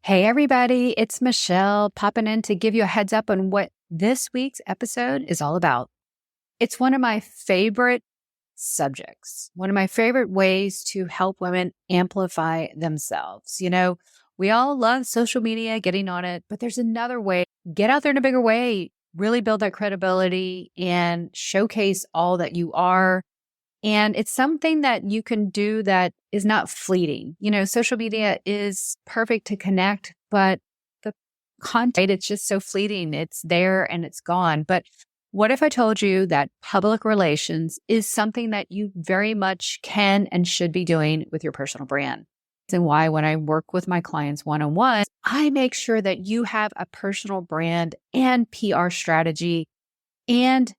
Hey, everybody, it's Michelle popping in to give you a heads up on what this week's episode is all about. It's one of my favorite subjects, one of my favorite ways to help women amplify themselves. We all love social media, getting on it, but there's another way. Get out there in a bigger way, really build that credibility and showcase all that you are. And it's something that you can do that is not fleeting. Social media is perfect to connect, but the content, it's just so fleeting. It's there and it's gone. But what if I told you that public relations is something that you very much can and should be doing with your personal brand? And why, when I work with my clients one-on-one, I make sure that you have a personal brand and PR strategy and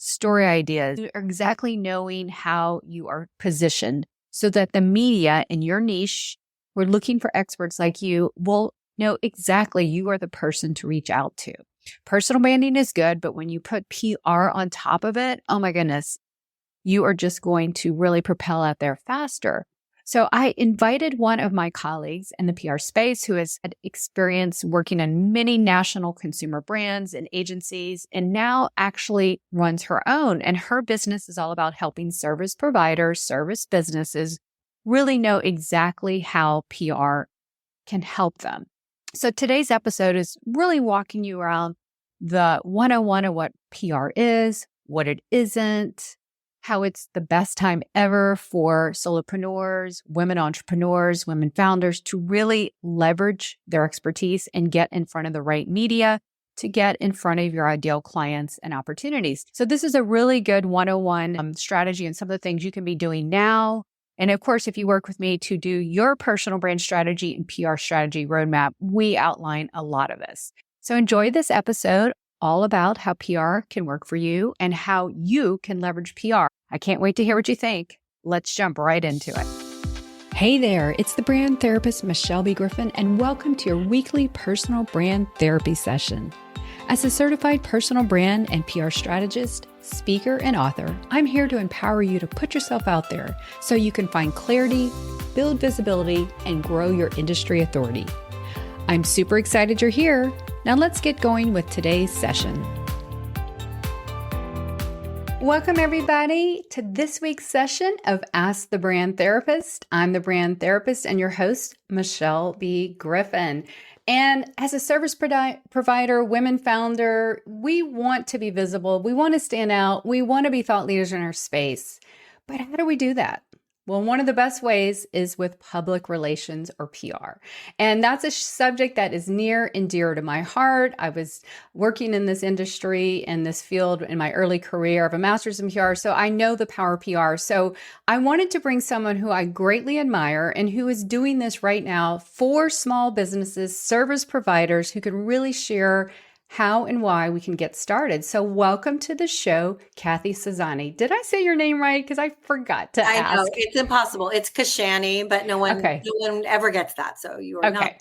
story ideas, are exactly knowing how you are positioned so that the media in your niche, we're looking for experts like you, will know exactly you are the person to reach out to. Personal branding is good, but when you put PR on top of it, oh my goodness, you are just going to really propel out there faster. So I invited one of my colleagues in the PR space who has had experience working on many national consumer brands and agencies and now actually runs her own. And her business is all about helping service providers, service businesses really know exactly how PR can help them. So today's episode is really walking you around the 101 of what PR is, what it isn't, how it's the best time ever for solopreneurs, women entrepreneurs, women founders to really leverage their expertise and get in front of the right media to get in front of your ideal clients and opportunities. So this is a really good 101 strategy and some of the things you can be doing now. And of course, if you work with me to do your personal brand strategy and PR strategy roadmap, we outline a lot of this. So enjoy this episode all about how PR can work for you and how you can leverage PR. I can't wait to hear what you think. Let's jump right into it. Hey there, it's the brand therapist, Michelle B. Griffin, and welcome to your weekly personal brand therapy session. As a certified personal brand and PR strategist, speaker, and author, I'm here to empower you to put yourself out there so you can find clarity, build visibility, and grow your industry authority. I'm super excited you're here. Now let's get going with today's session. Welcome everybody to this week's session of Ask the Brand Therapist. I'm the brand therapist and your host, Michelle B. Griffin. And as a service provider, women founder, we want to be visible. We want to stand out. We want to be thought leaders in our space. But how do we do that? Well, one of the best ways is with public relations or PR. And that's a subject that is near and dear to my heart. I was working in this industry and this field in my early career. I have a master's in PR, so I know the power of PR. So I wanted to bring someone who I greatly admire and who is doing this right now for small businesses, service providers who can really share how and why we can get started. So welcome to the show, Kathy Casciani. Did I say your name right? Because I forgot to ask. I know, it's impossible. It's Casciani, but no one ever gets that. So you are not.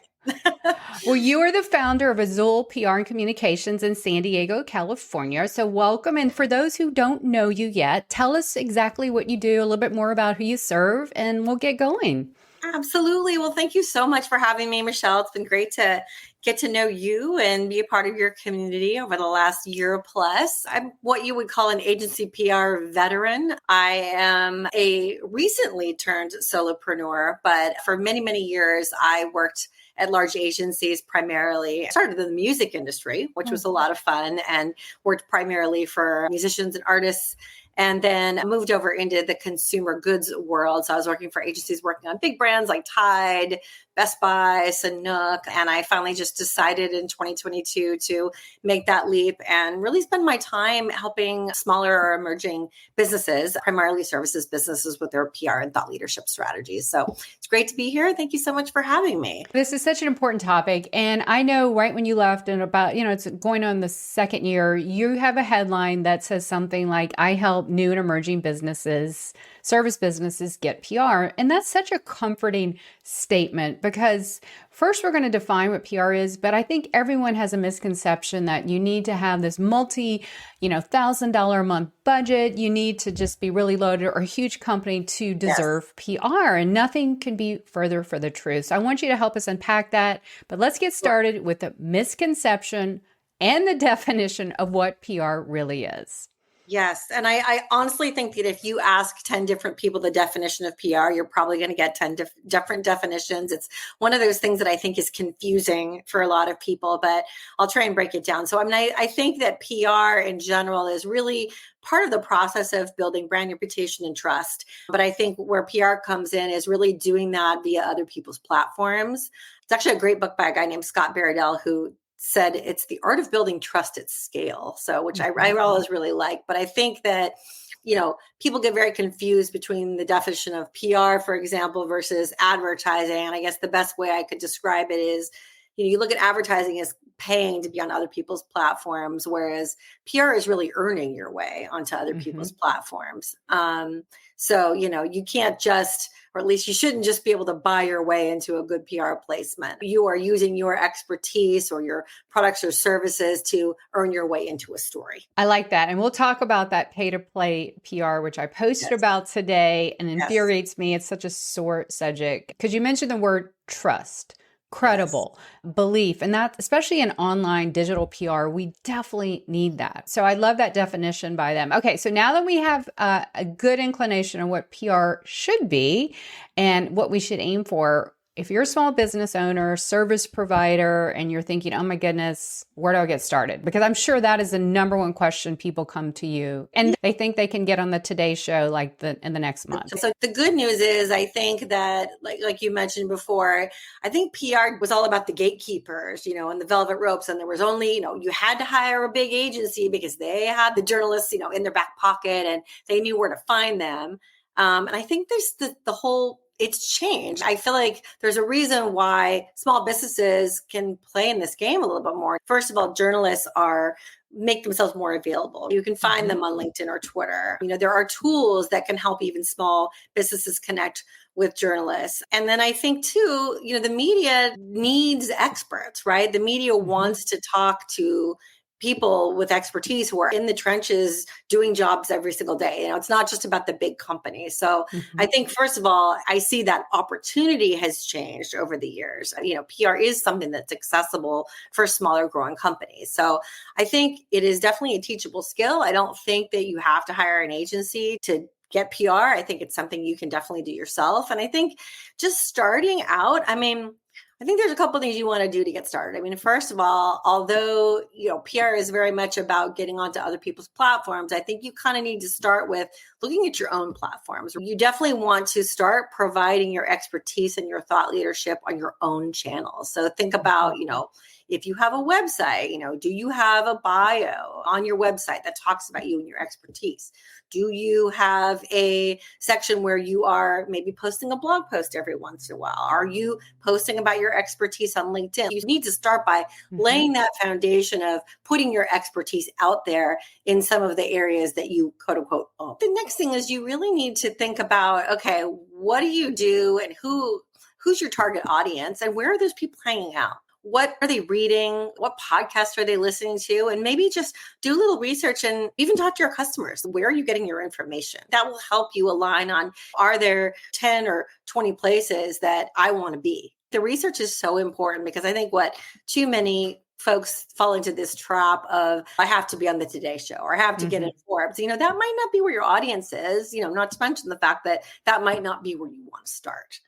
Well, you are the founder of Azul PR Communications in San Diego, California. So welcome. And for those who don't know you yet, tell us exactly what you do, a little bit more about who you serve, and we'll get going. Absolutely. Well, thank you so much for having me, Michelle. It's been great to get to know you and be a part of your community over the last year plus. I'm what you would call an agency PR veteran. I am a recently turned solopreneur, but for many, many years, I worked at large agencies primarily. I started in the music industry, which was a lot of fun, and worked primarily for musicians and artists. And then I moved over into the consumer goods world. So I was working for agencies working on big brands like Tide, Best Buy, Sanook. And I finally just decided in 2022 to make that leap and really spend my time helping smaller or emerging businesses, primarily services businesses, with their PR and thought leadership strategies. So it's great to be here. Thank you so much for having me. This is such an important topic. And I know right when you left and about, it's going on the second year, you have a headline that says something like, I help help new and emerging businesses, service businesses get PR. And that's such a comforting statement because first we're going to define what PR is, but I think everyone has a misconception that you need to have this $1,000 a month budget. You need to just be really loaded or a huge company to deserve PR, and nothing can be further for the truth. So I want you to help us unpack that, but let's get started with the misconception and the definition of what PR really is. Yes. And I honestly think that if you ask 10 different people the definition of PR, you're probably going to get 10 different definitions. It's one of those things that I think is confusing for a lot of people, but I'll try and break it down. So I think that PR in general is really part of the process of building brand reputation and trust. But I think where PR comes in is really doing that via other people's platforms. It's actually a great book by a guy named Scott Baradell who said it's the art of building trust at scale. So, which I always really like, but I think that, people get very confused between the definition of PR, for example, versus advertising. And I guess the best way I could describe it is, you look at advertising as paying to be on other people's platforms, whereas PR is really earning your way onto other people's platforms. So, you can't just, or at least you shouldn't just be able to buy your way into a good PR placement. You are using your expertise or your products or services to earn your way into a story. I like that. And we'll talk about that pay to play PR, which I posted about today and infuriates me. It's such a sore subject because you mentioned the word trust. Credible, belief, and that, especially in online digital PR, we definitely need that. So I love that definition by them. Okay, so now that we have a good inclination of what PR should be and what we should aim for, if you're a small business owner, service provider, and you're thinking, oh my goodness, where do I get started? Because I'm sure that is the number one question people come to you and they think they can get on the Today Show in the next month. So the good news is I think that like you mentioned before, I think PR was all about the gatekeepers, and the velvet ropes. And there was only, you had to hire a big agency because they had the journalists, in their back pocket and they knew where to find them. And I think there's the whole, it's changed. I feel like there's a reason why small businesses can play in this game a little bit more. First of all, journalists make themselves more available. You can find them on LinkedIn or Twitter. There are tools that can help even small businesses connect with journalists. And then I think too, the media needs experts, right? The media wants to talk to people with expertise who are in the trenches doing jobs every single day. It's not just about the big companies. So I think, first of all, I see that opportunity has changed over the years. PR is something that's accessible for smaller growing companies. So I think it is definitely a teachable skill. I don't think that you have to hire an agency to get PR. I think it's something you can definitely do yourself. And I think just starting out, I think there's a couple of things you want to do to get started. First of all, although, PR is very much about getting onto other people's platforms, I think you kind of need to start with looking at your own platforms. You definitely want to start providing your expertise and your thought leadership on your own channels. So think about, if you have a website, do you have a bio on your website that talks about you and your expertise? Do you have a section where you are maybe posting a blog post every once in a while? Are you posting about your expertise on LinkedIn? You need to start by laying that foundation of putting your expertise out there in some of the areas that you quote unquote own. The next thing is you really need to think about, okay, what do you do and who's your target audience and where are those people hanging out? What are they reading? What podcasts are they listening to? And maybe just do a little research and even talk to your customers. Where are you getting your information? That will help you align on, are there 10 or 20 places that I want to be? The research is so important because I think what too many folks fall into this trap of, I have to be on the Today Show or I have to get in Forbes. That might not be where your audience is, not to mention the fact that that might not be where you want to start.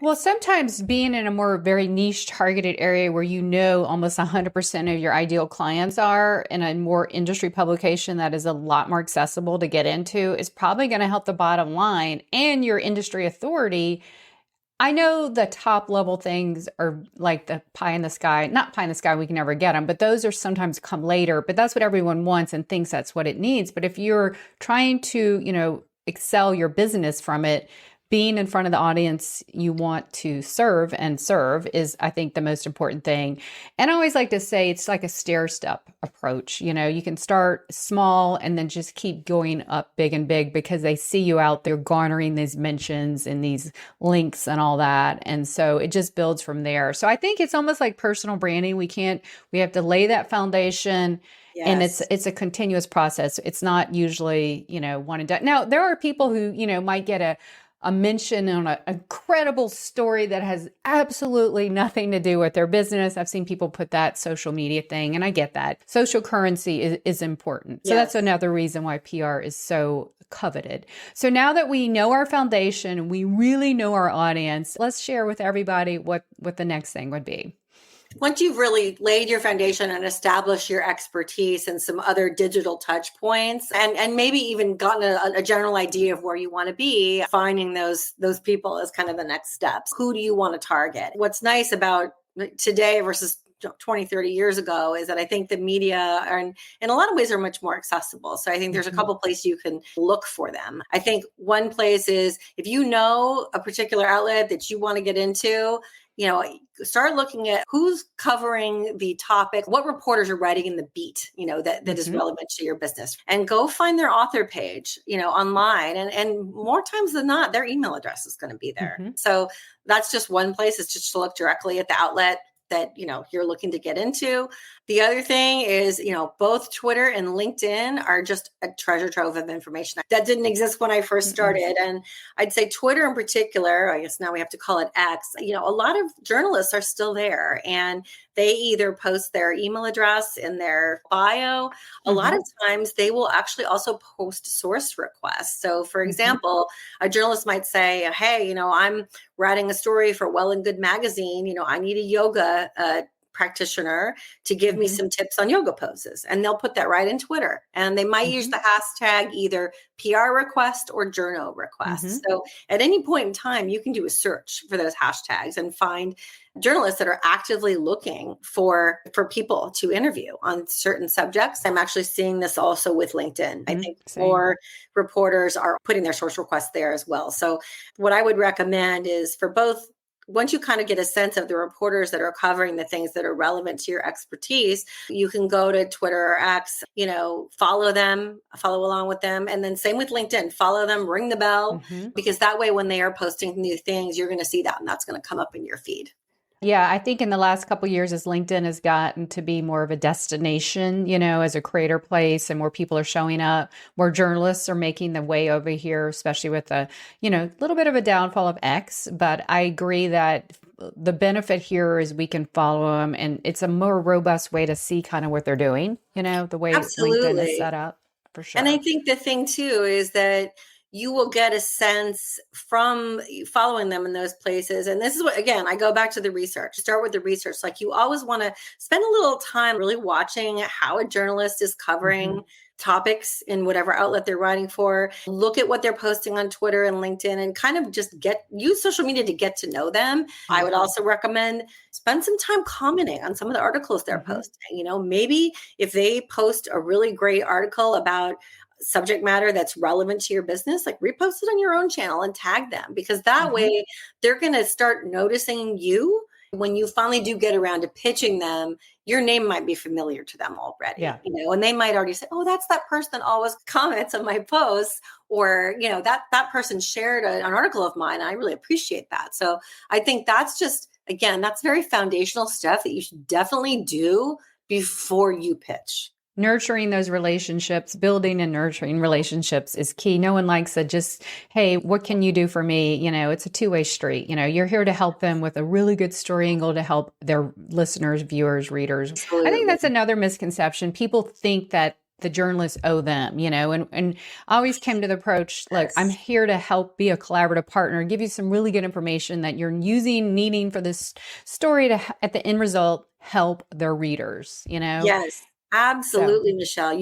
Well, sometimes being in a more very niche targeted area where almost 100% of your ideal clients are in a more industry publication that is a lot more accessible to get into is probably going to help the bottom line and your industry authority. I know the top level things are like the pie in the sky, not pie in the sky, we can never get them, but those are sometimes come later, but that's what everyone wants and thinks that's what it needs. But if you're trying to, excel your business from it, being in front of the audience you want to serve and serve is, I think, the most important thing. And I always like to say it's like a stair step approach. You can start small and then just keep going up big and big because they see you out there garnering these mentions and these links and all that. And so it just builds from there. So I think it's almost like personal branding. We have to lay that foundation. And Yes. it's a continuous process. It's not usually, one and done. Now, there are people who, might get a mention on an incredible story that has absolutely nothing to do with their business. I've seen people put that social media thing, and I get that. Social currency is important. So that's Yes. another reason why PR is so coveted. So now that we know our foundation, we really know our audience, let's share with everybody what the next thing would be. Once you've really laid your foundation and established your expertise and some other digital touch points, and maybe even gotten a general idea of where you want to be, finding those people is kind of the next steps. Who do you want to target? What's nice about today versus 20, 30 years ago is that I think the media are in a lot of ways are much more accessible. So I think there's a couple places you can look for them. I think one place is if you know a particular outlet that you want to get into, start looking at who's covering the topic, what reporters are writing in the beat, that is relevant to your business, and go find their author page, online. And more times than not, their email address is going to be there. So that's just one place, is just to look directly at the outlet that you're looking to get into. The other thing is, both Twitter and LinkedIn are just a treasure trove of information that didn't exist when I first started. And I'd say Twitter in particular, I guess now we have to call it X, a lot of journalists are still there, and they either post their email address in their bio. A lot of times they will actually also post source requests. So for example, a journalist might say, hey, I'm writing a story for Well and Good magazine. I need a yoga practitioner to give me some tips on yoga poses. And they'll put that right in Twitter. And they might use the hashtag either PR request or journal request. So at any point in time, you can do a search for those hashtags and find journalists that are actively looking for people to interview on certain subjects. I'm actually seeing this also with LinkedIn. I think more reporters are putting their source requests there as well. So what I would recommend is for both, once you kind of get a sense of the reporters that are covering the things that are relevant to your expertise, you can go to Twitter or X, follow them, follow along with them. And then same with LinkedIn, follow them, ring the bell, because that way when they are posting new things, you're going to see that, and that's going to come up in your feed. Yeah, I think in the last couple of years, as LinkedIn has gotten to be more of a destination, as a creator place, and more people are showing up, more journalists are making the way over here, especially with a, little bit of a downfall of X. But I agree that the benefit here is we can follow them, and it's a more robust way to see kind of what they're doing, the way LinkedIn is set up, for sure. And I think the thing too is that you will get a sense from following them in those places. And this is what, again, I go back to the research. Start with the research. Like, you always want to spend a little time really watching how a journalist is covering topics in whatever outlet they're writing for. Look at what they're posting on Twitter and LinkedIn, and kind of just use social media to get to know them. I would also recommend spend some time commenting on some of the articles they're posting. Maybe if they post a really great article about subject matter that's relevant to your business, like repost it on your own channel and tag them, because that way they're going to start noticing you. When you finally do get around to pitching them, your name might be familiar to them already, and they might already say, oh, that's that person that always comments on my posts, or, that person shared an article of mine. And I really appreciate that. So I think that's just, again, that's very foundational stuff that you should definitely do before you pitch. Nurturing those relationships, building and nurturing relationships is key. No one likes hey, what can you do for me? It's a two-way street. You're here to help them with a really good story angle to help their listeners, viewers, readers. Absolutely. I think that's another misconception. People think that the journalists owe them, and I always came to the approach, look, I'm here to help, be a collaborative partner, give you some really good information that you're needing for this story to, at the end result, help their readers, Yes. Absolutely, Michelle.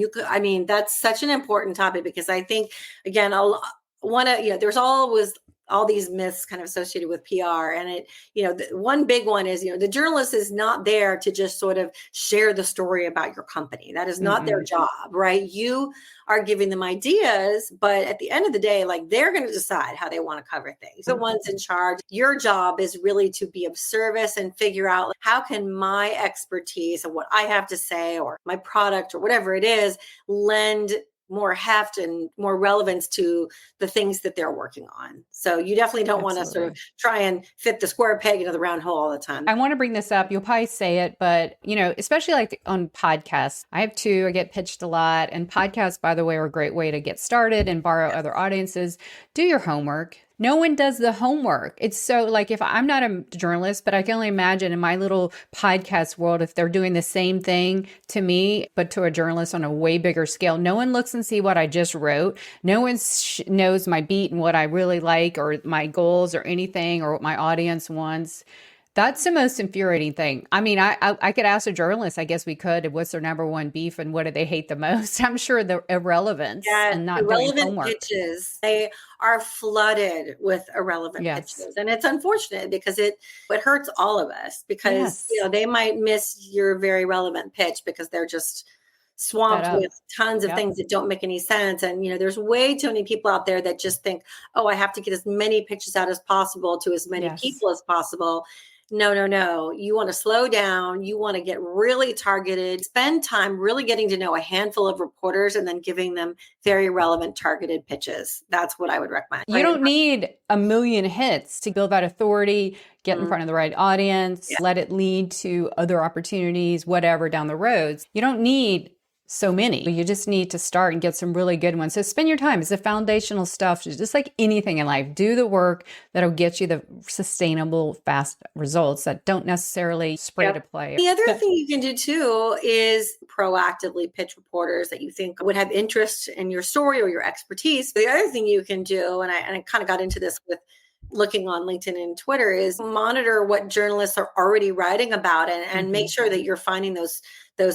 That's such an important topic, because I think, again, there's always all these myths kind of associated with PR. And one big one is, the journalist is not there to just sort of share the story about your company. That is not their job, right? You are giving them ideas, but at the end of the day, like, they're going to decide how they want to cover things. The ones in charge. Your job is really to be of service and figure out, like, how can my expertise and what I have to say, or my product, or whatever it is, lend more heft and more relevance to the things that they're working on. So you definitely don't want to sort of try and fit the square peg into the round hole all the time. I want to bring this up. You'll probably say it, but especially like on podcasts, I have two, I get pitched a lot, and podcasts, by the way, are a great way to get started and borrow other audiences. Do your homework. No one does the homework. It's so, like, if I'm not a journalist, but I can only imagine in my little podcast world, if they're doing the same thing to me, but to a journalist on a way bigger scale, no one looks and see what I just wrote. No one knows my beat and what I really like, or my goals, or anything, or what my audience wants. That's the most infuriating thing. I mean, I could ask a journalist, I guess we could, what's their number one beef and what do they hate the most? I'm sure the irrelevance and not doing homework. Pitches, they are flooded with irrelevant pitches. And it's unfortunate because it hurts all of us, because they might miss your very relevant pitch because they're just swamped with tons of things that don't make any sense. And, there's way too many people out there that just think, oh, I have to get as many pitches out as possible to as many people as possible. No. You want to slow down. You want to get really targeted, spend time really getting to know a handful of reporters and then giving them very relevant targeted pitches. That's what I would recommend. You don't need a million hits to build that authority, get in front of the right audience, let it lead to other opportunities, whatever down the roads. You don't need so many. You just need to start and get some really good ones. So spend your time. It's the foundational stuff, just like anything in life. Do the work that'll get you the sustainable, fast results that don't necessarily spray to play. The other thing you can do too is proactively pitch reporters that you think would have interest in your story or your expertise. The other thing you can do, and I kind of got into this with looking on LinkedIn and Twitter, is monitor what journalists are already writing about and make sure that you're finding those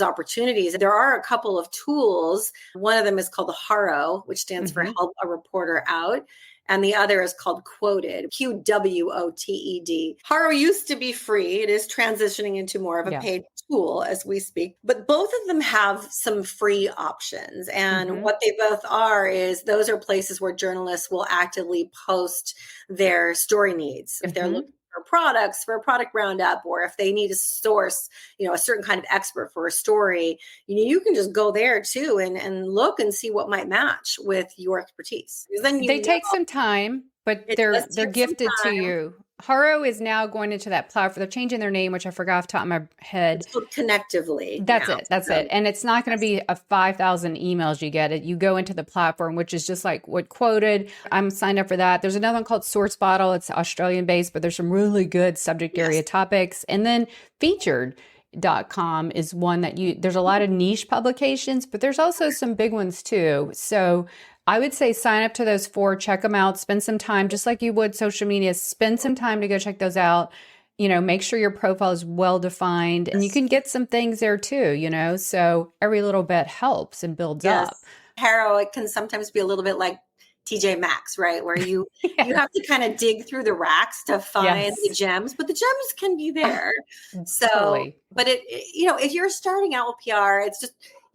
opportunities. There are a couple of tools. One of them is called the HARO, which stands for Help a Reporter Out. And the other is called Quoted, QWOTED. HARO used to be free. It is transitioning into more of a paid tool as we speak. But both of them have some free options. And what they both are is those are places where journalists will actively post their story needs. If they're looking for products, for a product roundup, or if they need to source, a certain kind of expert for a story, you can just go there too and look and see what might match with your expertise. Then they take some time, but they're gifted to you. HARO is now going into that platform. They're changing their name, which I forgot off the top of my head. It's called Connectively. That's it. And it's not going to be a 5,000 emails you get. You go into the platform, which is just like what Quoted. I'm signed up for that. There's another one called Source Bottle. It's Australian based, but there's some really good subject area topics. And then Featured.com is one that there's a lot of niche publications, but there's also some big ones too. So I would say sign up to those 4, check them out, spend some time, just like you would social media, spend some time to go check those out. Make sure your profile is well defined, and you can get some things there too, so every little bit helps and builds up. HARO, it can sometimes be a little bit like TJ Maxx, right? Where you have to kind of dig through the racks to find the gems, but the gems can be there. But if you're starting out with PR,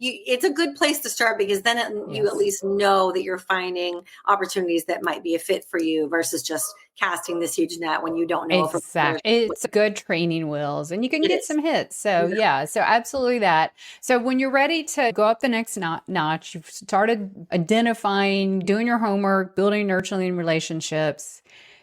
it's a good place to start, because then you at least know that you're finding opportunities that might be a fit for you versus just casting this huge net when you don't know. Exactly. It's good training wheels, and you can get some hits. So so absolutely that. So when you're ready to go up the next notch, you've started identifying, doing your homework, building, nurturing relationships.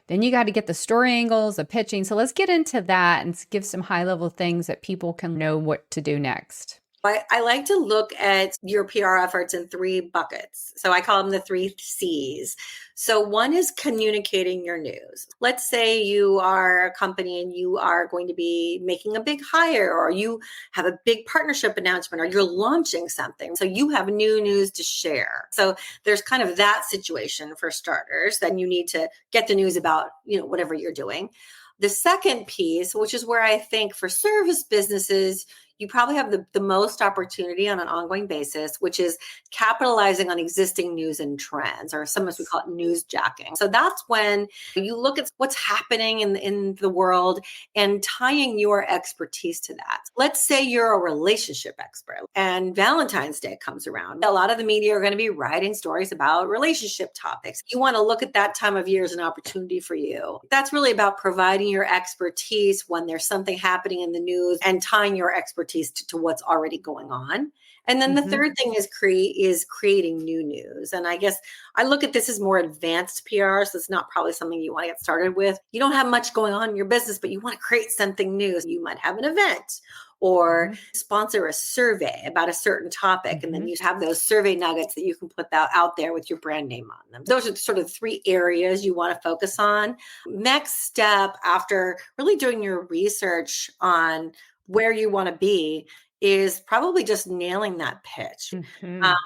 Then you got to get the story angles, the pitching. So let's get into that and give some high level things that people can know what to do next. I like to look at your PR efforts in 3 buckets. So I call them the 3 C's. So one is communicating your news. Let's say you are a company and you are going to be making a big hire, or you have a big partnership announcement, or you're launching something. So you have new news to share. So there's kind of that situation for starters. Then you need to get the news about, whatever you're doing. The second piece, which is where I think for service businesses, you probably have the most opportunity on an ongoing basis, which is capitalizing on existing news and trends, or sometimes we call it news jacking. So that's when you look at what's happening in the world and tying your expertise to that. Let's say you're a relationship expert and Valentine's Day comes around. A lot of the media are going to be writing stories about relationship topics. You want to look at that time of year as an opportunity for you. That's really about providing your expertise when there's something happening in the news and tying your expertise to what's already going on. And then the third thing is creating new news. And I guess I look at this as more advanced PR. So it's not probably something you want to get started with. You don't have much going on in your business, but you want to create something new. You might have an event or sponsor a survey about a certain topic. And then you have those survey nuggets that you can put out there with your brand name on them. Those are sort of 3 areas you want to focus on. Next step after really doing your research on where you want to be is probably just nailing that pitch.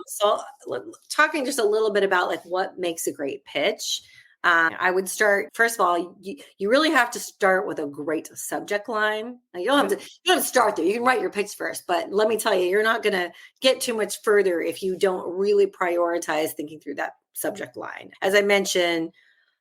So talking just a little bit about like what makes a great pitch. I would start, first of all, you really have to start with a great subject line. Now, you don't have to start there. You can write your pitch first, but let me tell you, you're not going to get too much further if you don't really prioritize thinking through that subject line. As I mentioned,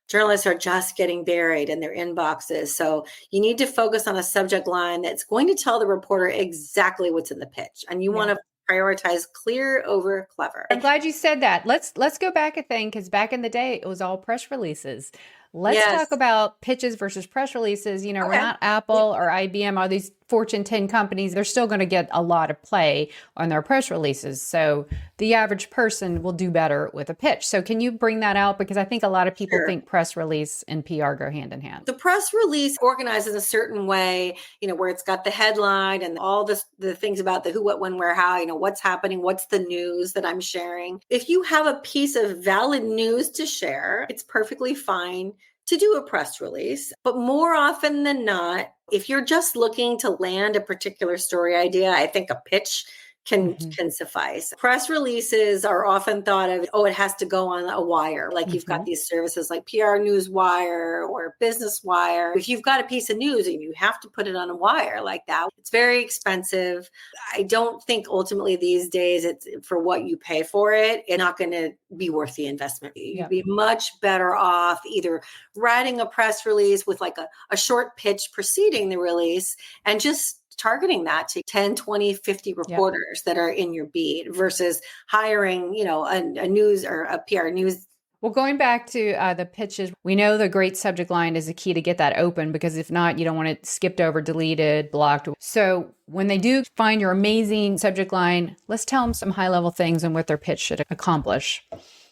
journalists are just getting buried in their inboxes. So you need to focus on a subject line that's going to tell the reporter exactly what's in the pitch. And you want to prioritize clear over clever. I'm glad you said that. Let's go back a thing, because back in the day, it was all press releases. Let's talk about pitches versus press releases. You know, we're not Apple or IBM, all these Fortune 10 companies. They're still going to get a lot of play on their press releases. So the average person will do better with a pitch. So can you bring that out? Because I think a lot of people think press release and PR go hand in hand. The press release organized in a certain way, you know, where it's got the headline and all the things about the who, what, when, where, how, you know, what's happening, what's the news that I'm sharing. If you have a piece of valid news to share, it's perfectly fine to do a press release. But more often than not, if you're just looking to land a particular story idea, I think a pitch can suffice. Press releases are often thought of, it has to go on a wire. Like you've got these services like PR News Wire or Business Wire. If you've got a piece of news and you have to put it on a wire like that, it's very expensive. I don't think ultimately these days it's for what you pay for it. It's not going to be worth the investment. You'd be much better off either writing a press release with like a short pitch preceding the release and just targeting that to 10, 20, 50 reporters that are in your beat versus hiring, you know, a news or a PR news. Well, going back to the pitches, we know the great subject line is the key to get that open, because if not, you don't want it skipped over, deleted, blocked. So when they do find your amazing subject line, let's tell them some high level things and what their pitch should accomplish.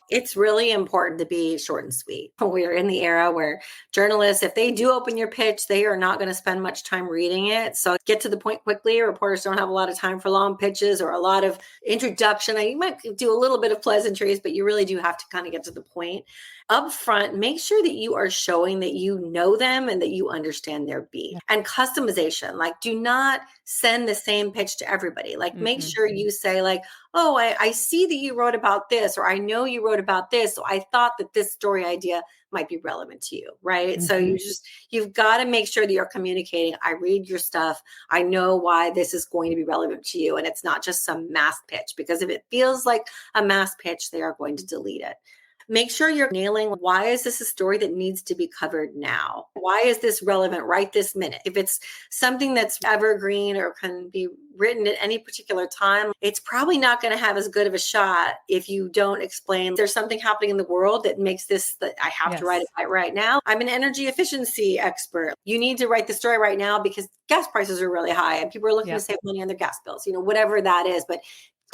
It's really important to be short and sweet. We're in the era where journalists, if they do open your pitch, they are not going to spend much time reading it. So get to the point quickly. Reporters don't have a lot of time for long pitches or a lot of introduction. You might do a little bit of pleasantries, but you really do have to kind of get to the point. Up front, make sure that you are showing that you know them and that you understand their beat. And customization, like do not send the same pitch to everybody. Like make sure you say like, oh, I see that you wrote about this, or I know you wrote about this. So I thought that this story idea might be relevant to you, right? So you've got to make sure that you're communicating. I read your stuff. I know why this is going to be relevant to you. And it's not just some mass pitch, because if it feels like a mass pitch, they are going to delete it. Make sure you're nailing, why is this a story that needs to be covered now? Why is this relevant right this minute? If it's something that's evergreen or can be written at any particular time, it's probably not going to have as good of a shot if you don't explain there's something happening in the world that makes this that I have to write it right now. I'm an energy efficiency expert. You need to write the story right now because gas prices are really high and people are looking to save money on their gas bills, you know, whatever that is. But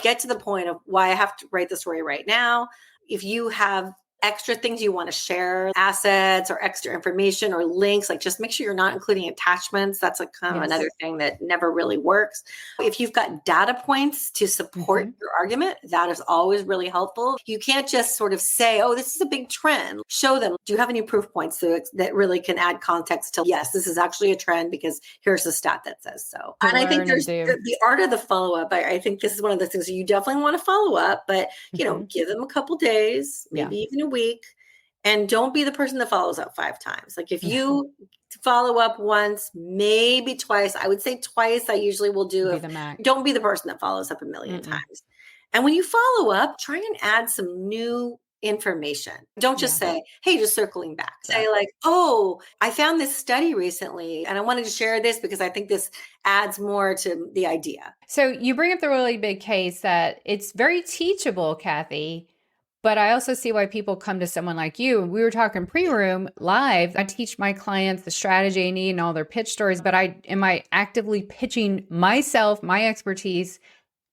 get to the point of why I have to write the story right now. If you have extra things you want to share, assets or extra information or links, like just make sure you're not including attachments. That's like kind of another thing that never really works. If you've got data points to support your argument, that is always really helpful. You can't just sort of say, oh, this is a big trend. Show them, do you have any proof points that really can add context to, yes, this is actually a trend because here's the stat that says so. And I think there's the art of the follow-up. I think this is one of the things you definitely want to follow up, but you know, give them a couple days, maybe even a week, And don't be the person that follows up 5 times. Like if you follow up once, maybe twice, I would say twice I usually will do. Be the max. Don't be the person that follows up a million times. And when you follow up, try and add some new information. Don't just say, hey, just circling back. Say like, oh, I found this study recently and I wanted to share this because I think this adds more to the idea. So you bring up the really big case that it's very teachable, Kathy. But I also see why people come to someone like you. We were talking pre-room live. I teach my clients the strategy I need and all their pitch stories, but am I actively pitching myself, my expertise?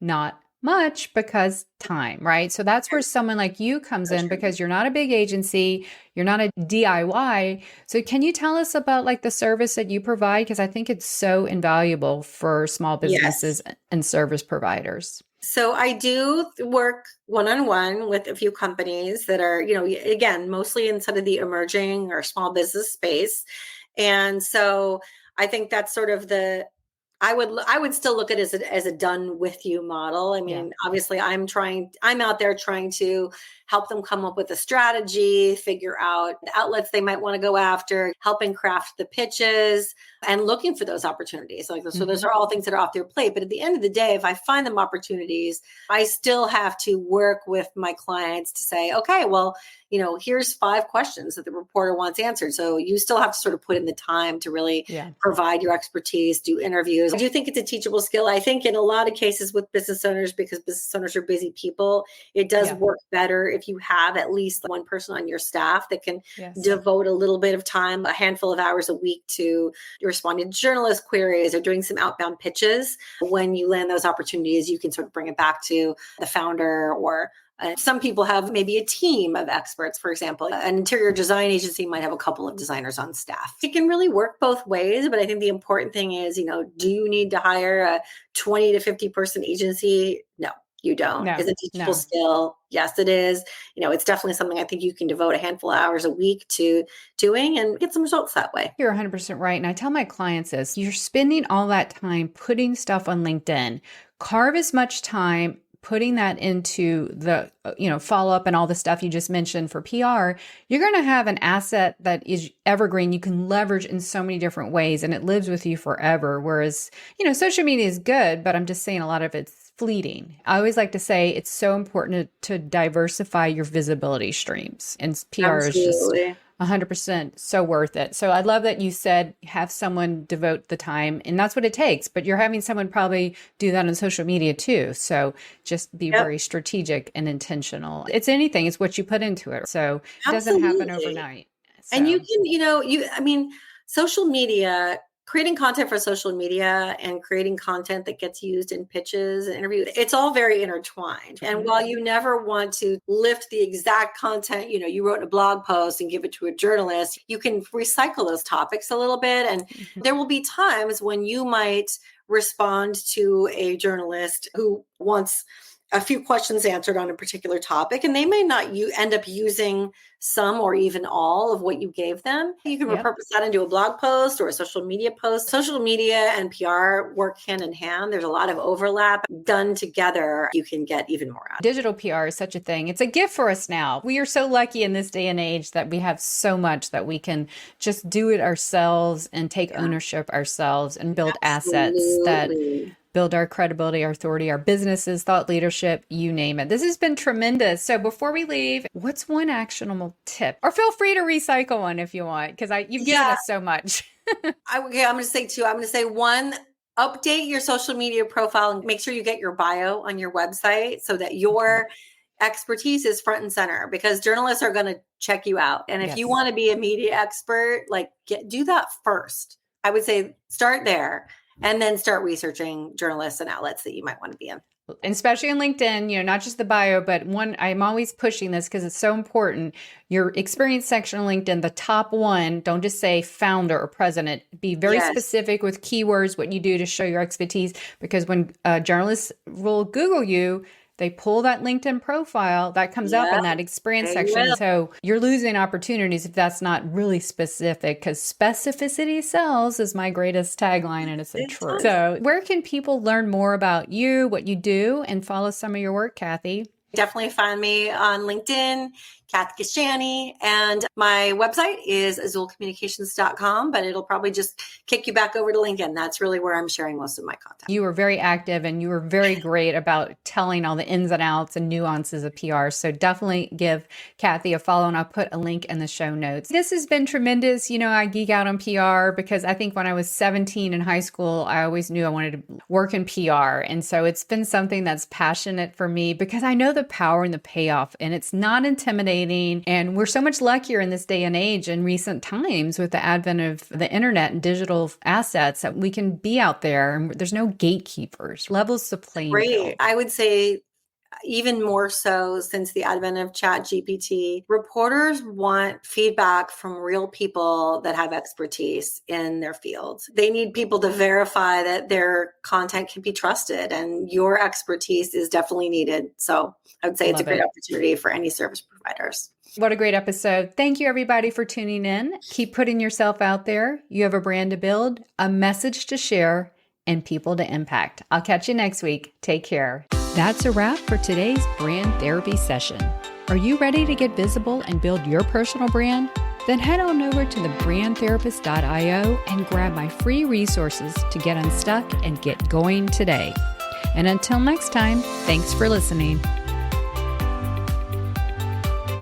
Not much, because time, right? So that's where someone like you comes in, because you're not a big agency, you're not a DIY. So can you tell us about like the service that you provide? Because I think it's so invaluable for small businesses and service providers. So I do work one-on-one with a few companies that are, again, mostly in sort of the emerging or small business space. And so I think that's sort of I would still look at it as a done with you model. I mean, obviously I'm out there trying to help them come up with a strategy, figure out the outlets they might want to go after, helping craft the pitches and looking for those opportunities. So those are all things that are off their plate. But at the end of the day, if I find them opportunities, I still have to work with my clients to say, okay, well, here's 5 questions that the reporter wants answered. So you still have to sort of put in the time to really provide your expertise, do interviews. I do think it's a teachable skill. I think in a lot of cases with business owners, because business owners are busy people, it does work better if you have at least one person on your staff that can devote a little bit of time, a handful of hours a week, to responding to journalist queries or doing some outbound pitches. When you land those opportunities, you can sort of bring it back to the founder, or some people have maybe a team of experts. For example, an interior design agency might have a couple of designers on staff. It can really work both ways, but I think the important thing is, do you need to hire a 20 to 50 person agency? No, you don't. No, is it a teachable skill? Yes, it is. It's definitely something I think you can devote a handful of hours a week to doing and get some results that way. You're 100% right. And I tell my clients this: you're spending all that time putting stuff on LinkedIn. Carve as much time putting that into the, follow up and all the stuff you just mentioned for PR. You're going to have an asset that is evergreen. You can leverage in so many different ways, and it lives with you forever. Whereas, social media is good, but I'm just saying a lot of it's fleeting. I always like to say it's so important to diversify your visibility streams, and PR is just 100% so worth it. So I love that you said have someone devote the time, and that's what it takes. But you're having someone probably do that on social media too. So just be very strategic and intentional. It's anything, it's what you put into it. So it doesn't happen overnight. So. And you can, social media, creating content for social media and creating content that gets used in pitches and interviews, it's all very intertwined. And while you never want to lift the exact content, you wrote in a blog post and give it to a journalist, you can recycle those topics a little bit. And there will be times when you might respond to a journalist who wants a few questions answered on a particular topic, and they may not end up using some or even all of what you gave them. You can repurpose that into a blog post or a social media post. Social media and PR work hand in hand. There's a lot of overlap. Done together, you can get even more out. Digital PR is such a thing. It's a gift for us now. We are so lucky in this day and age that we have so much that we can just do it ourselves and take ownership ourselves and build assets that build our credibility, our authority, our businesses, thought leadership, you name it. This has been tremendous. So before we leave, what's one actionable tip? Or feel free to recycle one if you want, because you've given us so much. I'm going to say 2. I'm going to say 1, update your social media profile and make sure you get your bio on your website so that your expertise is front and center, because journalists are going to check you out. And if you want to be a media expert, do that first. I would say start there. And then start researching journalists and outlets that you might want to be in. And especially in LinkedIn, not just the bio, but I'm always pushing this because it's so important. Your experience section on LinkedIn, the top one, don't just say founder or president. Be very specific with keywords, what you do to show your expertise. Because when journalists will Google you, they pull that LinkedIn profile that comes up in that experience section. So you're losing opportunities if that's not really specific, because specificity sells is my greatest tagline, and it's the truth. So where can people learn more about you, what you do, and follow some of your work, Kathy? Definitely find me on LinkedIn, Kathy Casciani, and my website is azulcommunications.com, but it'll probably just kick you back over to LinkedIn. That's really where I'm sharing most of my content. You were very active and you were very great about telling all the ins and outs and nuances of PR. So definitely give Kathy a follow, and I'll put a link in the show notes. This has been tremendous. I geek out on PR because I think when I was 17 in high school, I always knew I wanted to work in PR. And so it's been something that's passionate for me because I know the power and the payoff, and it's not intimidating. And we're so much luckier in this day and age in recent times with the advent of the internet and digital assets that we can be out there and there's no gatekeepers, levels the playing field. I would say even more so since the advent of ChatGPT, reporters want feedback from real people that have expertise in their fields. They need people to verify that their content can be trusted, and your expertise is definitely needed. So I would say it's a great opportunity for any service providers. What a great episode. Thank you, everybody, for tuning in. Keep putting yourself out there. You have a brand to build, a message to share, and people to impact. I'll catch you next week. Take care. That's a wrap for today's brand therapy session. Are you ready to get visible and build your personal brand? Then head on over to thebrandtherapist.io and grab my free resources to get unstuck and get going today. And until next time, thanks for listening.